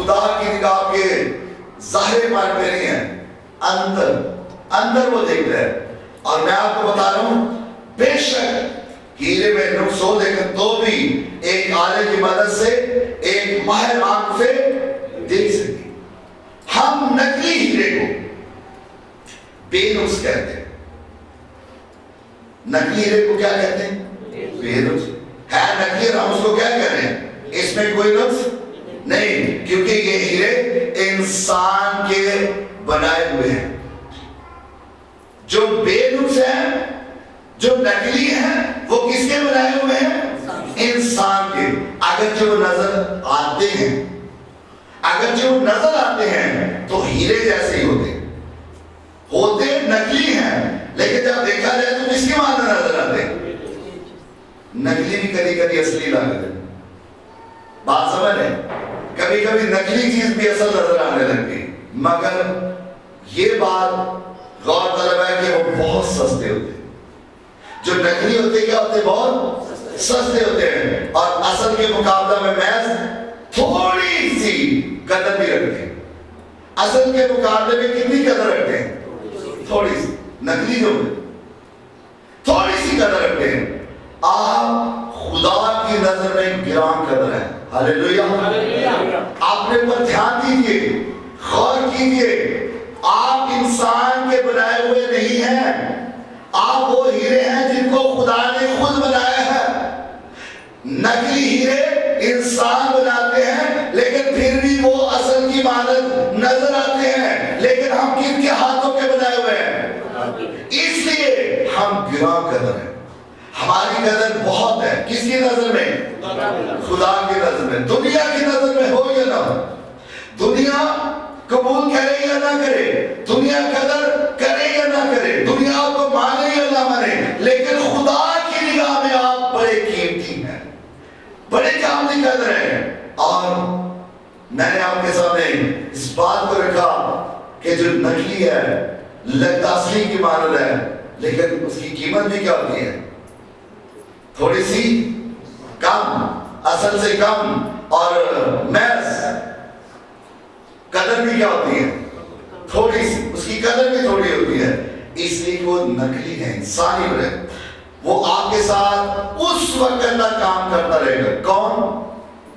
خدا کی نگاہ کے ظاہر پار پہ نہیں ہے، اندر وہ دیکھ رہا ہے. اور میں آپ کو بتا رہا ہوں بے شک ہیرے میں نقص ہو لیکن تو بھی ایک آلے کی مدد سے ایک ماہر آنکھ سے دیکھ سکتی. ہم نقلی ہیرے کو بے نقص کہتے ہیں. نقلی ہیرے کو کیا کہتے ہیں؟ بے نقص ہے. نقلی ہم اس کو کیا کہہ رہے ہیں؟ اس میں کوئی نقص نہیں، کیونکہ یہ ہیرے انسان کے بنائے ہوئے ہیں. جو بے نقص ہیں، جو نقلی ہیں، وہ کس کے بنائے ہوئے ہیں؟ انسان کے. اگرچہ وہ نظر آتے ہیں، اگرچہ وہ نظر آتے ہیں تو ہیرے جیسے ہی ہوتے نقلی ہیں، لیکن جب دیکھا جائے تو کس کے معنی نظر آتے ہیں؟ نقلی بھی کبھی کبھی اصلی لگتے ہیں. بات سمجھ رہے ہیں؟ کبھی کبھی نقلی چیز بھی اصل نظر آنے لگتی، مگر یہ بات غور طلب ہے کہ وہ بہت سستے ہوتے ہیں. جو نقلی ہوتے کیا ہوتے؟ بہت سستے ہوتے ہیں، اور اصل کے مقابلہ میں محض تھوڑی سی قدر بھی رکھتے ہیں. اصل کے مقابلے میں کتنی قدر رکھتے ہیں؟ تھوڑی سی. نقلی جو تھوڑی سی قدر رکھتے ہیں. آپ خدا کی نظر میں گراں قدر ہے. ہاللیلویہ. آپ نے پر دھیان دیجئے، غور کیجئے. آپ انسان کے بنائے ہوئے نہیں ہیں، آپ وہ ہیرے ہیں جن کو خدا نے خود بنایا ہے. نقلی ہیرے انسان بناتے ہیں، لیکن پھر بھی وہ اصل کی مانند نظر آتے ہیں. لیکن ہم کن کے ہاتھوں کے بنائے ہوئے ہیں؟ اس لیے ہم گراں قدر ہیں. ہماری قدر بہت ہے. کس کی نظر میں؟ خدا کی نظر میں. دنیا کی نظر میں ہو یا نہ ہو، دنیا قبول کرے یا نہ کرے، دنیا قدر کرے یا نہ کرے، دنیا کو مانے یا نہ مانے، لیکن خدا کی نگاہ میں آپ بڑے قیمتی ہیں، بڑے کاملی قدر ہیں. اور میں نے آپ کے سامنے اس بات کو رکھا کہ جو نقلی ہے لگتا اصلی کی مانند ہے، لیکن اس کی قیمت بھی کیا ہوتی ہے؟ تھوڑی سی کم، اصل سے کم، اور محض قدر بھی کیا ہوتی ہے؟ تھوڑی سی. اس کی قدر بھی تھوڑی ہوتی ہے. اس لیے وہ نقلی ہے، انسانی ہے. وہ آپ کے ساتھ اس وقت تک کام کرتا رہے گا. کون؟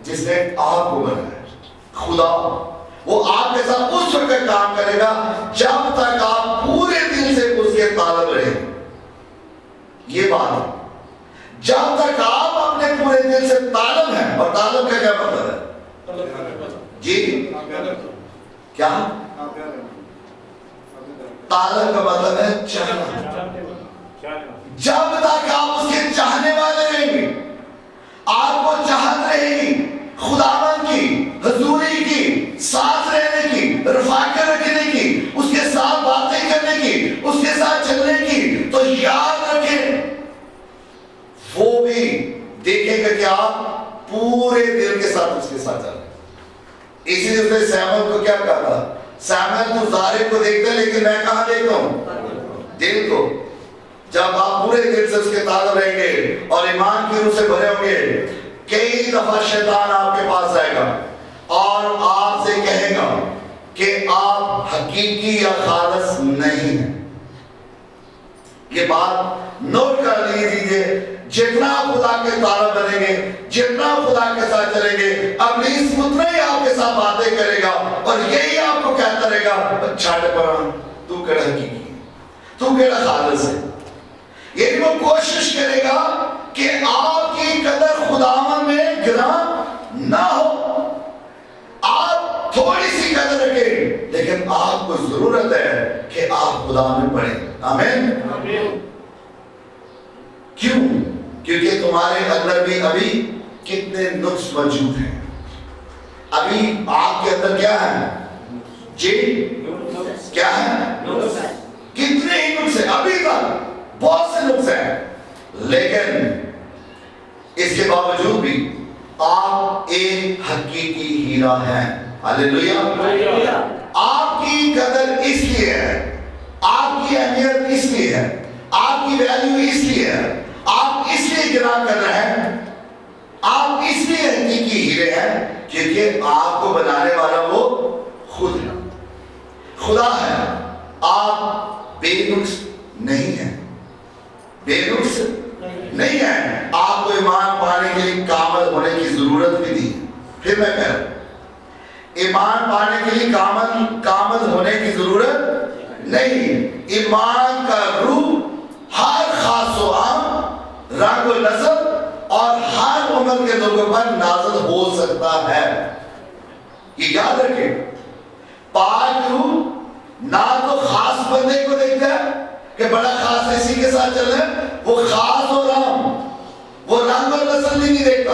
جس نے آپ کو بنایا، خدا. وہ آپ کے ساتھ اس وقت کام کرے گا جب تک آپ پورے دل سے اس کے طالب رہیں. یہ بات ہے. جب تک آپ اپنے پورے دل سے طالب ہیں. اور طالب کا کیا مطلب ہے؟ جی کیا؟ طالب کا مطلب ہے چاہنا. جب تک آپ اس کے چاہنے والے رہیں گے، آپ کو چاہت رہے گی خداوند کی حضوری کی، ساتھ رہنے کی، رفاقت رکھنے کی، اس کے ساتھ باتیں کرنے کی، اس کے ساتھ چلنے کی، تو یاد رکھیں وہ بھی دیکھے گا کہ آپ پورے دل کے ساتھ اس کے ساتھ چل رہے ہیں. اسی لیے اس نے سیموئیل کو کیا کہا تھا؟ سیموئیل تو ظاہر کو دیکھتا ہے، لیکن میں کہاں دیکھتا ہوں؟ دل کو. جب آپ پورے دل سے اس کے طالب رہیں گے اور ایمان کی روح سے بھرے ہوں گے، کئی دفعہ شیطان آپ کے پاس آئے گا اور آپ سے کہے گا کہ آپ حقیقی یا خالص نہیں ہیں. یہ بات نوٹ کر لیجیے. جتنا خدا کے طالب بنیں گے، جتنا خدا کے ساتھ چلیں گے، ابلیس اتنا ہی آپ کے ساتھ باتیں کرے گا اور یہی آپ کو کہتا رہے گا چھاڑ پڑا، تو کیڑا حقیقی ہے، تو کیڑا خالص ہے. یعنی وہ کوشش کرے گا کہ آپ کی قدر خداوند میں گراں نہ ہو. آپ تھوڑی سی قدر رکھیں، لیکن آپ کو ضرورت ہے کہ آپ خدا میں پڑھیں. آمین. کیوں؟ کیونکہ تمہارے اندر بھی ابھی کتنے نقص موجود ہیں. ابھی آپ کے اندر کیا ہے؟ جی کیا ہے؟ کتنے ہی نقص ہیں. ابھی تک بہت سے نقص ہیں، لیکن اس کے باوجود بھی آپ ایک حقیقی ہیرا ہیں. ہاللیلویہ. آپ کی قدر اس لیے ہے، آپ کی اہمیت اس لیے ہے، آپ کی ویلیو اس لیے ہے، آپ اس لیے گراں کر رہے ہیں، آپ اس لیے حقیقی ہی ہیرے ہیں کیونکہ آپ کو بنانے والا وہ خود ہے، خدا ہے۔ آپ بے نقص نہیں ہیں، بے نقص نہیں ہیں۔ آپ کو ایمان پانے کے لیے کامل ہونے کی ضرورت بھی نہیں ہے۔ پھر میں کہہ رہا ہوں ایمان پانے کے لیے کامل ہونے کی ضرورت نہیں۔ ایمان کا روح ہر خاص و عام، رنگ و نسل اور ہر عمر کے لوگوں پر نازل ہو سکتا ہے۔ یہ یاد رکھیں، پاک روح نہ تو خاص بندے کو دیکھتا ہے کہ بڑا خاص اسی کے ساتھ چل رہا ہے، وہ خاص اور عام، وہ رنگ اور نسل بھی نہیں دیکھتا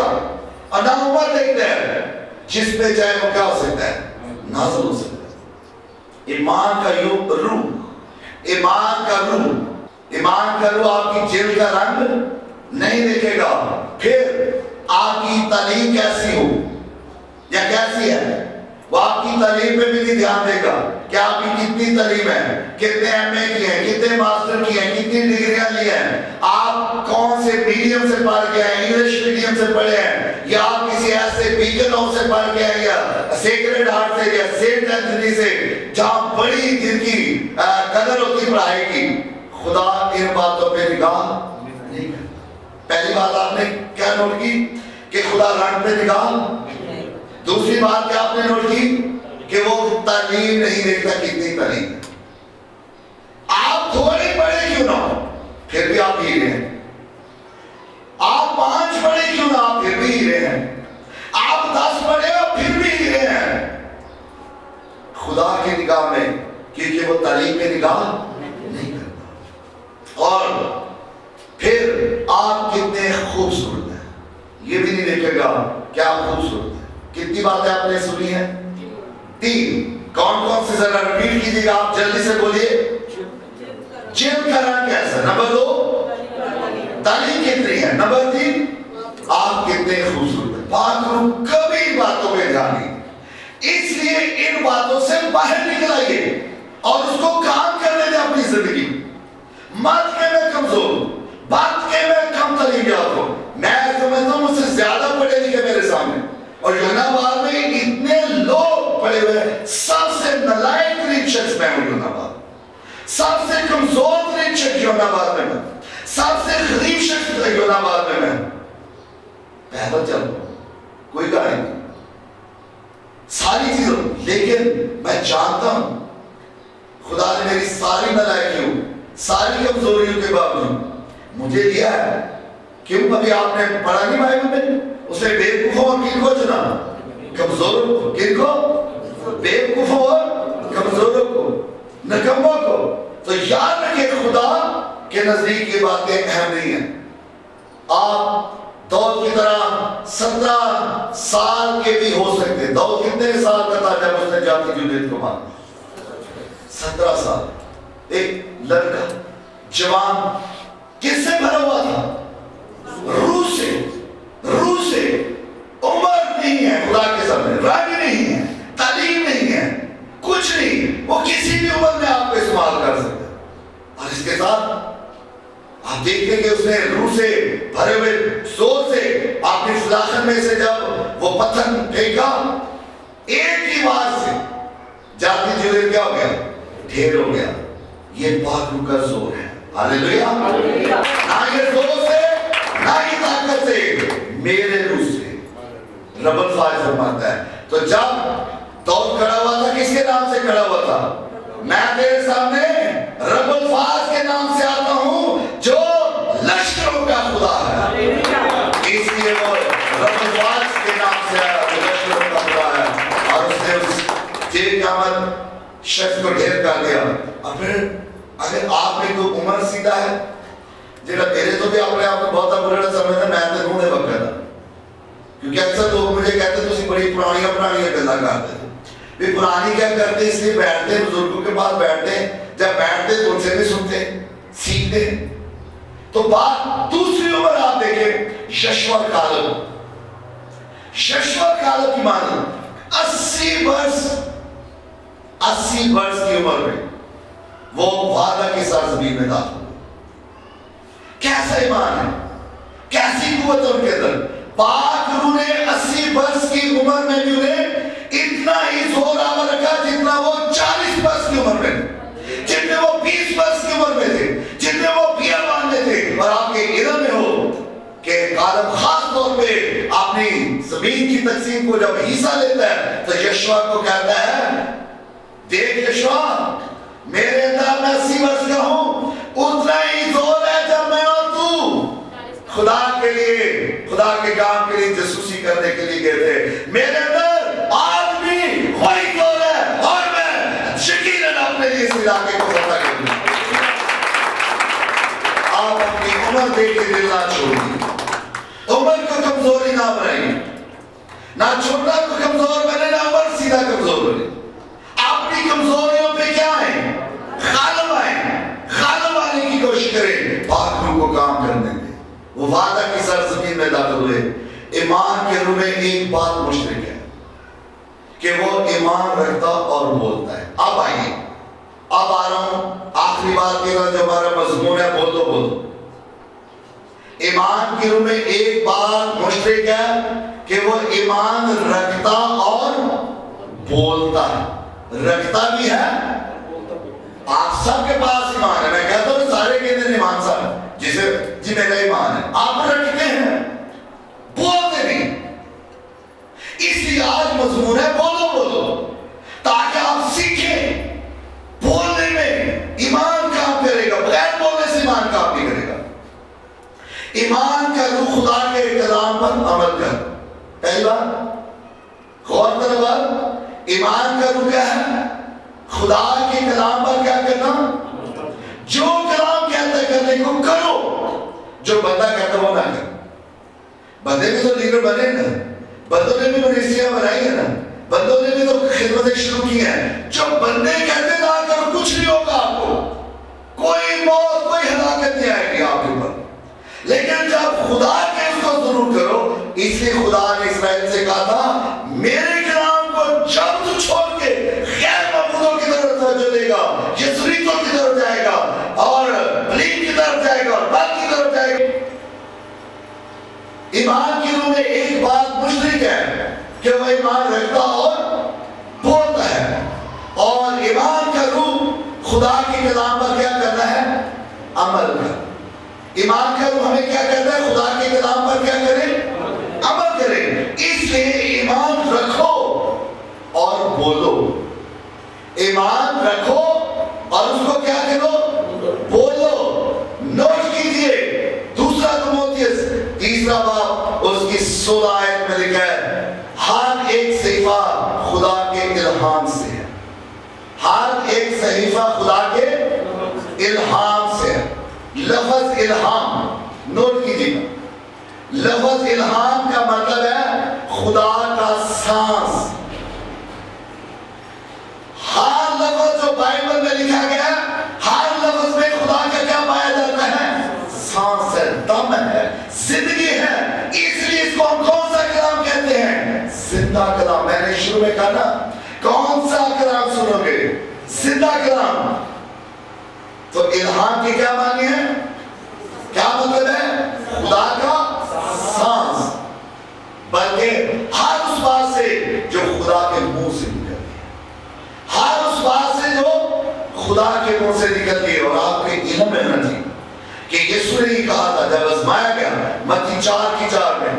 اور نہ عمر دیکھتا ہے، جس پہ چاہے وہ کیا ہو سکتا ہے، نازل ہو سکتا ہے۔ ایمان کا روح، ایمان کا روح آپ کی جلد کا رنگ نہیں دیکھے گا۔ پھر آپ کی تعلیم کیسی ہو یا کیسی ہے، وہ آپ کی تعلیم پہ بھی نہیں دھیان دے گا کہ آپ کی کتنی تعلیم ہے، کتنے ایم اے کی ہیں، کتنے ماسٹر کی ہیں، کتنی ڈگریاں لی ہیں، آپ کون سے میڈیم سے پڑھ کے ہیں، انگلش میڈیم سے پڑھے ہیں یا آپ کسی ایسے بیکن ہاؤس سے پڑھ کے ہیں یا سیکرڈ ہارٹ سے یا سینٹ اینتھنی سے جہاں بڑی دن کی قدر ہوتی پڑھائی کی۔ خدا ان باتوں پہ نگاہ نہیں کرتا۔ پہلی بات آپ نے کیا نوٹ کی کہ خدا رنگ پہ نگاہ، دوسری بات کیا آپ نے نوٹ کی کہ وہ تعلیم نہیں دیکھتا کتنی تعلیم ہے۔ آپ تھوڑی پڑھے کیوں نہ ہو پھر بھی آپ ہیرے ہیں، آپ 5 پڑھے کیوں نہ آپ پھر بھی ہیرے ہیں، آپ 10 پڑھے ہو پھر بھی ہیرے ہیں خدا کی نگاہ میں، کیونکہ وہ تعلیم کی نگاہ نہیں کرتا۔ اور پھر آپ کتنے خوبصورت ہیں یہ بھی نہیں دیکھے گا کہ آپ خوبصورت ہیں۔ کتنی باتیں آپ نے سنی ہیں؟ 3۔ کون کون سے ذرا ریپیٹ کیجیے گا، آپ جلدی سے بولیے۔ جلد کا رنگ کیسا؟ نمبر 2 تعلیم کتنی ہے، نمبر 3 آپ کتنے خوبصورت ہیں۔ پاک روح کبھی باتوں پہ دھیان نہیں، اس لیے ان باتوں سے باہر نکل آئیے اور اس کو کام کرنے دیں اپنی زندگی۔ مت کہ میں کمزور ہوں، بات کہ میں کم تعلیم یافتہ ہوں، میں سمجھتا ہوں مجھ سے زیادہ پڑھے لکھے میرے سامنے، اور یونا بار میں اتنے لوگ پڑے ہوئے، سب سے نلائق ترین شخص میں ہوں یونا بار، سب سے کمزور ترین شخص یونا بار میں، سب سے غریب شخص یونا بار میں پیدل چل رہا ہوں، کوئی گاڑی نہیں، ساری چیزوں، لیکن میں جانتا ہوں خدا نے میری ساری نلائقیوں، ساری کمزوریوں کے باوجود مجھے لیا ہے۔ کیوں؟ ابھی آپ نے پڑھا نہیں بائبل میں، اس نے بیوقوفوں اور کن کو چنا؟ کمزوروں کو۔ کن کو؟ بیوقوفوں اور کمزوروں کو، نکموں کو۔ تو یاد رکھیں خدا کے نزدیک یہ باتیں اہم نہیں ہیں۔ آپ داؤد کی طرح 17 سال کے بھی ہو سکتے۔ داؤد کتنے سال کا تھا جب اس نے جاتی جولیت کو مارا؟ 17 سال۔ ایک لڑکا جوان کس سے بھرا ہوا تھا؟ روح سے، روح سے۔ عمر نہیں ہے خدا کے سامنے، رنگ نہیں ہے، تعلیم نہیں ہے، کچھ نہیں، وہ کسی بھی عمر میں آپ کو استعمال کر سکتا ہے۔ اور اس کے ساتھ آپ دیکھیں کہ اس نے روح سے بھرے ہوئے زور سے اپنی فلاخن میں سے جب وہ پتھر پھینکا، ایک ہی بار سے جاتی جولیت کیا ہو گیا؟ ڈھیر ہو گیا۔ یہ پاک روح کا زور ہے۔ ہاللیلویا۔ نہ یہ زور سے نہ یہ طاقت سے، میرے روح سے، رب الفاظ فرماتا ہے۔ تو جب داؤد کھڑا ہوا تھا کس کے نام سے کھڑا ہوا تھا؟ میں تیرے سامنے رب الفاظ کے نام سے آتا ہوں جو لشکروں کا خدا ہے۔ اس لیے وہ رب الفاظ کے نام سے آیا، جو لشکروں کا خدا ہے، اور اس نے اس جیل قیامت شخص کو ڈھیر کر دیا۔ اور پھر اگر آپ میں کوئی عمر سیدھا ہے، جنہا میرے تو بھی اپنے آپ کو بہت بڑا سمجھتا میں تے رونے وقت تھا، کیونکہ اکثر لوگ مجھے کہتے ہیں تسی بڑی پرانی گلا کرتے تھے۔ بھی پرانی کیا کرتے؟ اس لیے بیٹھتے بزرگوں کے پاس بیٹھتے، جب بیٹھتے تو ان سے بھی سنتے، سیکھتے۔ تو بات دوسری عمر آپ دیکھیں، یشوع کالب۔ یشوع کالب کی معنی 80 برس کی عمر میں وہ وعدہ کی سرزمین میں داخل ہوئے۔ کیسا ایمان ہے، کیسی قوت ان کے اندر۔ پاک روح نے 80 برس کی عمر میں بھی انہیں اتنا ہی زور آور رکھا جتنا وہ 40 برس کی عمر میں، جتنے وہ 20 برس کی عمر میں تھے، جتنے وہ بیابان میں تھے۔ اور آپ کے علم میں ہو کہ کالب خاص طور پہ اپنی زمین کی تقسیم کو جب حصہ لیتا ہے تو یشوع کو کہتا ہے، دیکھ یشوع، میرے اندر میں 80 برس کا ہوں، اتنا ہی زور ہے جب میں اور تو خدا کے لیے، خدا کے کام کے لیے جاسوسی کرنے کے لیے گئے تھے۔ میرے اندر آج بھی وہی زور ہے اور میں یقیناً اپنے لیے اس علاقے کو فتح کروں گا۔ آپ اپنی عمر دیکھ کے دل نہ چھوڑیے، عمر کو کمزوری نہ بنائیے، نہ چھوٹا کو کمزور بنے نہ عمر سیدھا کمزور بنے۔ اپنی کمزوریوں پہ کیا ہے؟ غالب آئیں، غالب آنے کی کوشش کریں، پاک روح کو کام کرنے دیں۔ وہ وعدہ کی سرزمین میں داخل ہوئے، ایمان کے روح میں ایک بات مشترک ہے کہ وہ ایمان رکھتا اور بولتا ہے۔ اب آئیے، اب آ رہا ہوں آخری بات کی جو ہمارا مضمون ہے، بول دو۔ ایمان کے روح میں ایک بات مشترک ہے کہ وہ ایمان رکھتا اور بولتا ہے۔ رکھتا بھی ہے، آپ سب کے پاس ایمان ہے، میں کہتا ہوں سارے کے دن ایمان سب جسے جی میرا ایمان ہے، آپ رکھتے ہیں، بولتے نہیں۔ اس لیے آج مضمون ہے بولو تاکہ آپ سیکھیں بولنے میں ایمان کام کرے گا، بغیر بولنے سے ایمان کام نہیں کرے گا۔ ایمان کا روح خدا کے کلام پر عمل کر۔ پہلی بات غور کرو، ایمان کا روح کیا ہے؟ خدا کے کلام پر کیا کرنا؟ جو کلام کہتا ہے کرنے کو کرو، جو بندہ کہتا وہ نہ کرو۔ بندے بھی تو لیڈر بنے نا، بندوں نے بھی منیسیاں بنائی ہے نا، بندوں نے بھی تو خدمتیں شروع کی ہیں۔ جو بندے کہتے نہ کرو کچھ نہیں ہوگا، آپ کو کوئی موت کوئی ہلاکت نہیں آئے گی آپ کے اوپر۔ لیکن جب خدا کے اس کو ضرور کرو، اس لیے خدا نے اسرائیل سے کہا تھا میرے کلام کو جب تو چھوڑ کے غیر معبودوں کی طرف توجہ دے گا، یزریتوں کی طرف جائے گا اور بلیب کی طرف جائے گا اور بات کی طرف جائے گا۔ ایمان کی روح میں ایک بات مشترک ہے کہ وہ ایمان رکھتا اور بولتا ہے، اور ایمان کا روح خدا کے کلام پر کیا کرنا ہے؟ عمل کر۔ ایمان کا روح ہمیں کیا کرنا ہے؟ خدا کے کلام پر کیا کریں؟ عمل کریں۔ اس لیے ایمان رکھو اور بولو، ایمان رکھو اور اس کو کیا کرو؟ بولو۔ نوٹ کیجئے دوسرا تیموتھیوس تیسرا باب اس کی 16 آیت میں لکھا ہے، ہر ایک صحیفہ خدا کے الہام سے ہے، ہر ایک صحیفہ خدا کے الہام سے ہے۔ لفظ الہام نوٹ کیجئے، لفظ الہام کا مطلب ہے خدا کا سانس۔ ہر لفظ جو بائبل میں لکھا گیا ہے، ہر لفظ میں خدا کا کیا پایا جاتا ہے؟ سانس ہے، دم ہے، زندگی ہے۔ اس لیے اس کو ہم کون سا کلام کہتے ہیں؟ زندہ کلام۔ میں نے شروع میں کہا نا، کون سا کلام سنو گے؟ زندہ کلام۔ تو الہام کی کیا معنی ہے؟ کیا مطلب ہے؟ خدا کا سانس، بلکہ ہر اس بات سے جو خدا کے منہ سے نکلتی ہے، ہر اس بات سے جو خدا کے منہ سے نکلتی ہے۔ اور آپ کے علم میں ہونا چاہیے کہ یسوع نے کہا تھا جب آزمایا گیا، متی 4:4 میں،